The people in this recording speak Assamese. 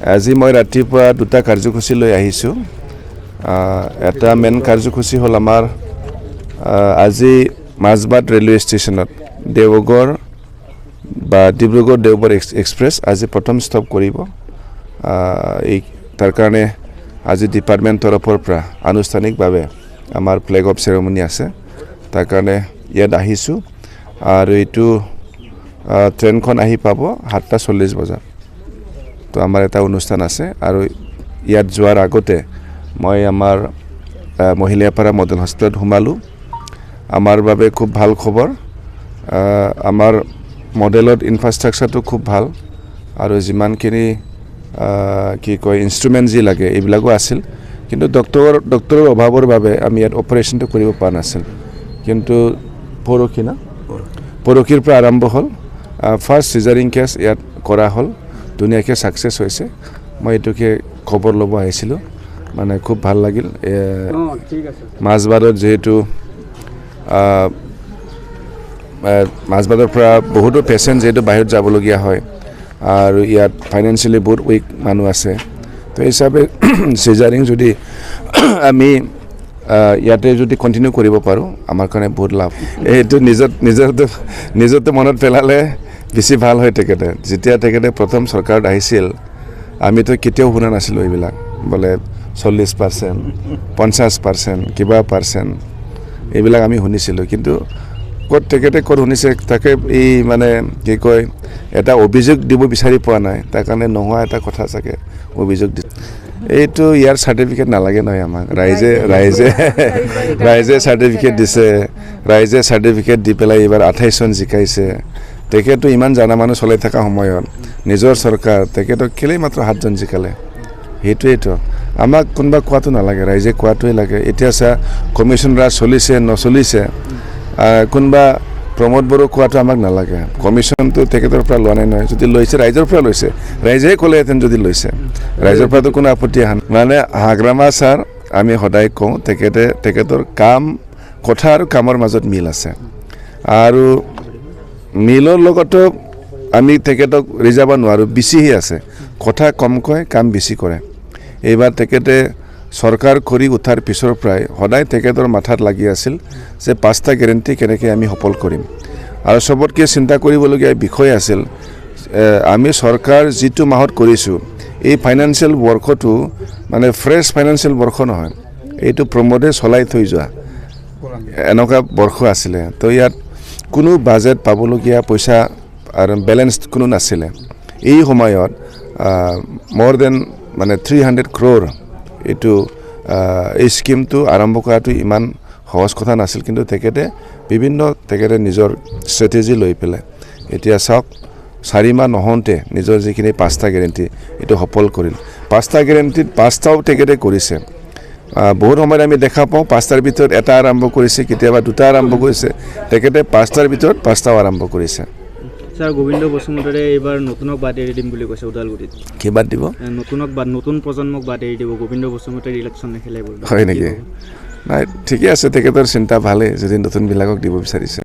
আজি মই ৰাতিপুৱা দুটা কাৰ্যসূচী লৈ আহিছোঁ। এটা মেইন কাৰ্যসূচী হ'ল আমাৰ আজি মাজবাট ৰেলৱে ষ্টেচনত দেওগড় বা ডিব্ৰুগড় দেওগড় এক্সপ্ৰেছ আজি প্ৰথম ষ্টপ কৰিব। তাৰ কাৰণে আজি ডিপাৰ্টমেণ্ট তৰফৰ পৰা আনুষ্ঠানিকভাৱে আমাৰ ফ্লেগ অফ চেৰেমনি আছে। তাৰ কাৰণে ইয়াত আহিছোঁ আৰু এইটো ট্ৰেইনখন আহি পাব 7:40 বজাত। তো আমাৰ এটা অনুষ্ঠান আছে আৰু ইয়াত যোৱাৰ আগতে মই আমাৰ মহিলাপাৰা মডেল হস্পিটেলত সোমালোঁ। আমাৰ বাবে খুব ভাল খবৰ। আমাৰ মডেলত ইনফ্ৰাষ্ট্ৰাকচাৰটো খুব ভাল আৰু যিমানখিনি কি কয় ইনষ্ট্ৰুমেণ্ট যি লাগে এইবিলাকো আছিল, কিন্তু ডক্টৰৰ অভাৱৰ বাবে আমি ইয়াত অপাৰেশ্যনটো কৰিব পৰা নাছিল। কিন্তু পৰহিৰ পৰা আৰম্ভ হ'ল। ফাৰ্ষ্ট চিজাৰিং কেছ ইয়াত কৰা হ'ল, ধুনীয়াকৈ ছাকচেছ হৈছে। মই এইটোকে খবৰ ল'ব আহিছিলোঁ, মানে খুব ভাল লাগিল। মাজবাটত যিহেতু মাজবাটৰ পৰা বহুতো পেচেণ্ট যিহেতু বাহিৰত যাবলগীয়া হয় আৰু ইয়াত ফাইনেন্সিয়েলি বহুত উইক মানুহ আছে, তো হিচাপে চিজাৰিং যদি আমি ইয়াতে যদি কণ্টিনিউ কৰিব পাৰোঁ আমাৰ কাৰণে বহুত লাভ। এইটো নিজৰটো মনত পেলালে বেছি ভাল হয়। যেতিয়া তেখেতে প্ৰথম চৰকাৰত আহিছিল আমিতো কেতিয়াও শুনা নাছিলোঁ এইবিলাক, বোলে 40%, 50%, কিবা পাৰ্চেণ্ট এইবিলাক আমি শুনিছিলোঁ, কিন্তু তেখেতে ক'ত শুনিছে তাকে এই মানে কি কয় এটা অভিযোগ দিব বিচাৰি পোৱা নাই। তাৰ কাৰণে নোহোৱা এটা কথা চাগে অভিযোগ দি এইটো ইয়াৰ চাৰ্টিফিকেট নালাগে নহয় আমাক। ৰাইজে চাৰ্টিফিকেট দিছে, ৰাইজে চাৰ্টিফিকেট দি পেলাই এইবাৰ 28 চন জিকাইছে। তেখেতো ইমান জানা মানুহ চলাই থকা সময়ত নিজৰ চৰকাৰ তেখেতক কেলেই মাত্ৰ 7 জন জিকালে, সেইটোৱেইতো আমাক কোনোবা কোৱাটো নালাগে, ৰাইজে কোৱাটোৱে লাগে। এতিয়া চা কমিশ্যন ৰাজ চলিছে নচলিছে, কোনোবা প্ৰমোদ বড়ো কোৱাটো আমাক নালাগে। কমিশ্যনটো তেখেতৰ পৰা লোৱা নাই নহয়, যদি লৈছে ৰাইজৰ পৰা লৈছে, ৰাইজেহে ক'লেহেঁতেন যদি লৈছে, ৰাইজৰ পৰাতো কোনো আপত্তি অহা নাই। মানে হাগ্ৰামা ছাৰ আমি সদায় কওঁ তেখেতৰ কথা আৰু কামৰ মাজত মিল আছে, আৰু মিলৰ লগতো আমি তেখেতক ৰিজাব নোৱাৰোঁ, বেছিহে আছে। কথা কম কয়, কাম বেছি কৰে। এইবাৰ তেখেতে চৰকাৰ কৰি উঠাৰ পিছৰ পৰাই সদায় তেখেতৰ মাথাত লাগি আছিল যে 5টা গেৰেণ্টি কেনেকৈ আমি সফল কৰিম, আৰু চবতকৈ চিন্তা কৰিবলগীয়া বিষয় আছিল আমি চৰকাৰ যিটো মাহত কৰিছোঁ এই ফাইনেন্সিয়েল বৰ্ষটো মানে ফ্ৰেছ ফাইনেন্সিয়েল বৰ্ষ নহয়, এইটো প্ৰমোদে চলাই থৈ যোৱা এনেকুৱা বৰ্ষ আছিলে। তো ইয়াত কোনো বাজেট পাবলগীয়া পইচা আৰু বেলেঞ্চ কোনো নাছিলে। এই সময়ত more than 300 crore এইটো এই স্কিমটো আৰম্ভ কৰাটো ইমান সহজ কথা নাছিল, কিন্তু তেখেতে নিজৰ ষ্ট্ৰেটেজি লৈ পেলাই এতিয়া চাওক 4 মাহ নহওঁতে নিজৰ যিখিনি 5টা গেৰেণ্টি এইটো সফল কৰিল। 5টা গেৰেণ্টিত 5টাও তেখেতে কৰিছে। বহুত সময়ত আমি দেখা পাওঁ 5টাৰ ভিতৰত এটা আৰম্ভ কৰিছে, কেতিয়াবা 2টা আৰম্ভ কৰিছে, তেখেতে 5টাৰ ভিতৰত 5টাও আৰম্ভ কৰিছে। ছাৰ গোবিন্দ বসুমতাৰীয়ে এইবাৰ নতুনক বাদ এৰি দিম বুলি কৈছে ওদালগুৰিত। কি বাদ দিব? নতুন প্ৰজন্মক বাদ এৰি দিব, গোবিন্দ বসুমতাৰী ইলেকশ্যন নেখেলে। হয় নেকি? নাই, ঠিকে আছে, তেখেতৰ চিন্তা ভালেই যদি নতুনবিলাকক দিব বিচাৰিছে।